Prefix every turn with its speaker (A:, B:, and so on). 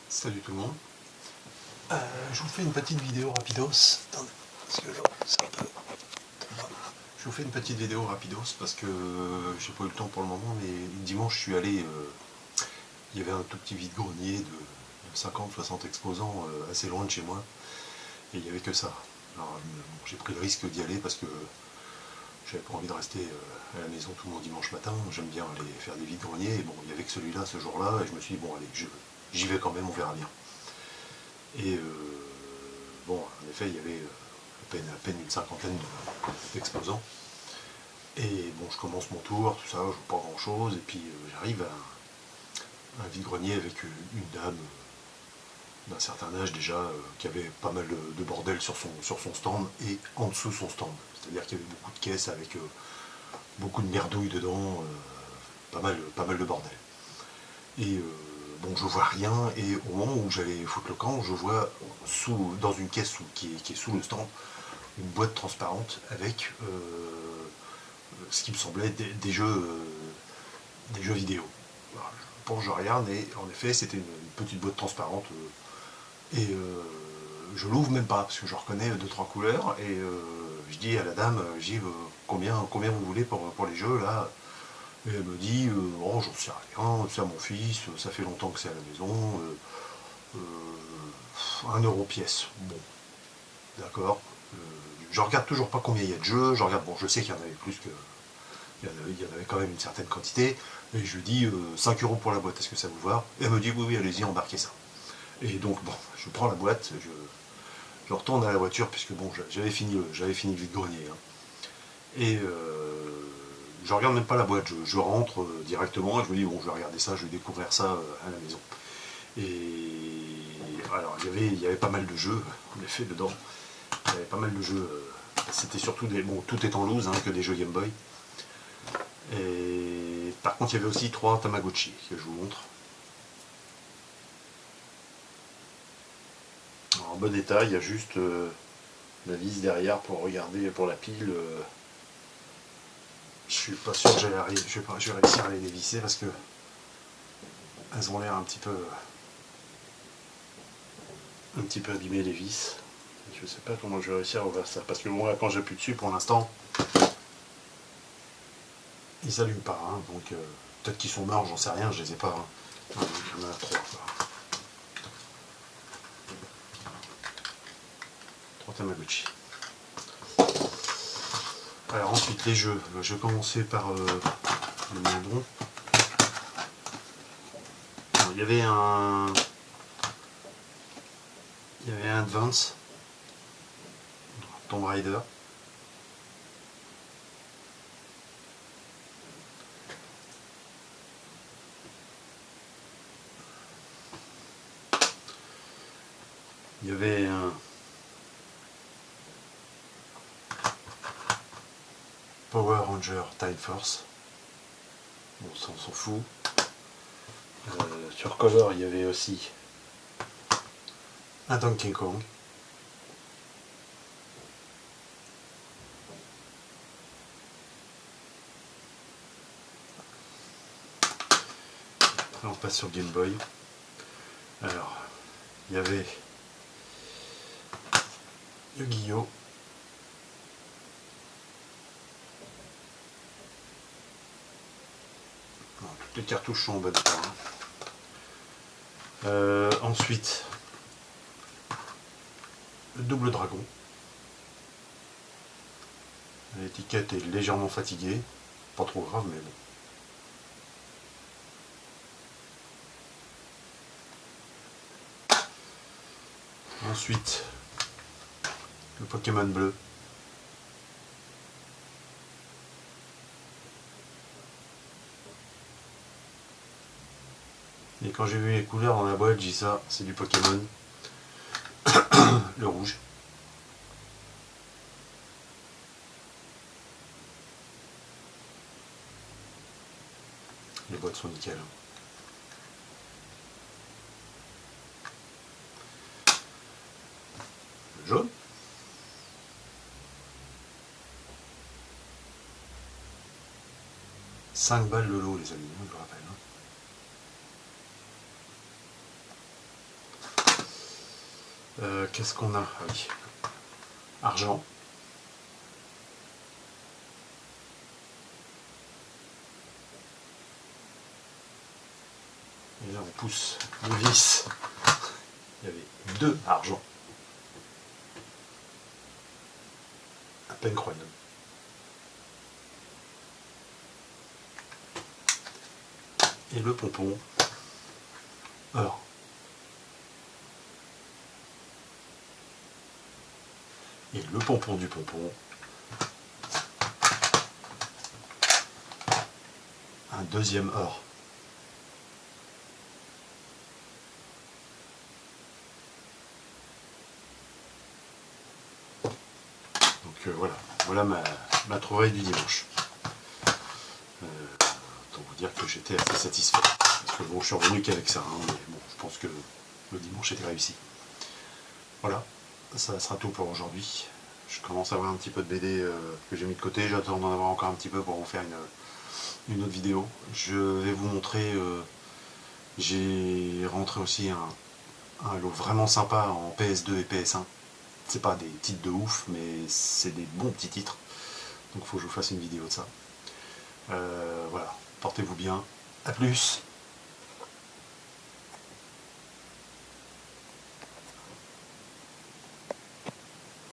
A: Salut tout le monde. Je vous fais une petite vidéo rapidos. Attendez, parce que là, c'est un peu... Je vous fais une petite vidéo rapidos parce que j'ai pas eu le temps pour le moment, mais dimanche je suis allé. Il y avait un tout petit vide-grenier de 50-60 exposants assez loin de chez moi, et il n'y avait que ça. Alors j'ai pris le risque d'y aller parce que j'avais pas envie de rester à la maison tout mon dimanche matin. J'aime bien aller faire des vide-greniers, et bon, il y avait que celui-là ce jour-là, et je me suis dit, bon allez, j'y vais quand même, on verra bien. Et bon, en effet, il y avait à peine une cinquantaine d'exposants. Et bon, je commence mon tour, tout ça, je vois pas grand chose, et puis j'arrive à un vide-grenier avec une dame d'un certain âge déjà, qui avait pas mal de bordel sur son stand et en dessous son stand. C'est-à-dire qu'il y avait beaucoup de caisses avec beaucoup de merdouilles dedans, pas mal de bordel. Et bon, je vois rien, et au moment où j'allais foutre le camp, je vois dans une caisse qui est sous le stand, une boîte transparente avec ce qui me semblait des jeux vidéo. Alors, je pense, je regarde, et en effet, c'était une petite boîte transparente, et je l'ouvre même pas, parce que je reconnais 2-3 couleurs, et je dis à la dame, combien vous voulez pour les jeux, là? Et elle me dit, oh, j'en sais rien, c'est à mon fils, ça fait longtemps que c'est à la maison, 1 € pièce. Bon, d'accord. Je regarde toujours pas combien il y a de jeux, je regarde, bon, je sais qu'il y en avait plus que. Il y en avait quand même une certaine quantité, et je lui dis 5 € pour la boîte, est-ce que ça vous va? Et elle me dit, oui, oui, allez-y, embarquez ça. Et donc, bon, je prends la boîte, je retourne à la voiture, puisque bon, j'avais fini le vide-grenier. Hein. Et je regarde même pas la boîte, je rentre directement, et je me dis, bon, je vais regarder ça, je vais découvrir ça à la maison. Et alors, il y avait pas mal de jeux, en effet, dedans. Il y avait pas mal de jeux. C'était surtout des. Bon, tout est en loose, hein, que des jeux Game Boy. Et par contre, il y avait aussi 3 Tamagotchi, que je vous montre. Alors, en bon état, il y a juste la vis derrière pour regarder pour la pile. Je suis pas sûr que je vais réussir à les dévisser parce que elles ont l'air un petit peu abîmées, les vis. Je sais pas comment je vais réussir à ouvrir ça, parce que bon, là, quand j'appuie dessus, pour l'instant, ils s'allument pas, hein, donc peut-être qu'ils sont morts, j'en sais rien, je les ai pas. Hein. Donc, il y en a 3. 3 Tamagotchi. Alors ensuite, les jeux. Je vais commencer par le moins bon. Alors, il y avait un Advance, Tomb Raider. Il y avait un Power Ranger Time Force. Bon, ça on s'en fout. Sur Color, il y avait aussi un Donkey Kong. Là, on passe sur Game Boy. Alors, il y avait Yu-Gi-Oh! Toutes les cartouches sont en bon état. Ensuite, le Double Dragon. L'étiquette est légèrement fatiguée, pas trop grave, mais bon. Ensuite, le Pokémon bleu. Et quand j'ai vu les couleurs dans la boîte, j'ai dit ça, c'est du Pokémon. Le rouge. Les boîtes sont nickel. Le jaune. « 5 balles le lot, les amis, je vous rappelle. Qu'est-ce qu'on a? Ah oui. Argent. Et là on pousse le vis. Il y avait 2 argent. À peine croyable. Et le pompon. Alors. Et le pompon du pompon. Un deuxième or. Donc voilà ma trouvaille du dimanche. Autant vous dire que j'étais assez satisfait. Parce que bon, je suis revenu qu'avec ça, hein, mais bon, je pense que le dimanche était réussi. Voilà, ça sera tout pour aujourd'hui. Je commence à avoir un petit peu de BD que j'ai mis de côté. J'attends d'en avoir encore un petit peu pour vous faire une autre vidéo. Je vais vous montrer, j'ai rentré aussi un lot vraiment sympa en PS2 et PS1. C'est pas des titres de ouf, mais c'est des bons petits titres. Donc il faut que je vous fasse une vidéo de ça. Voilà, portez-vous bien. A plus.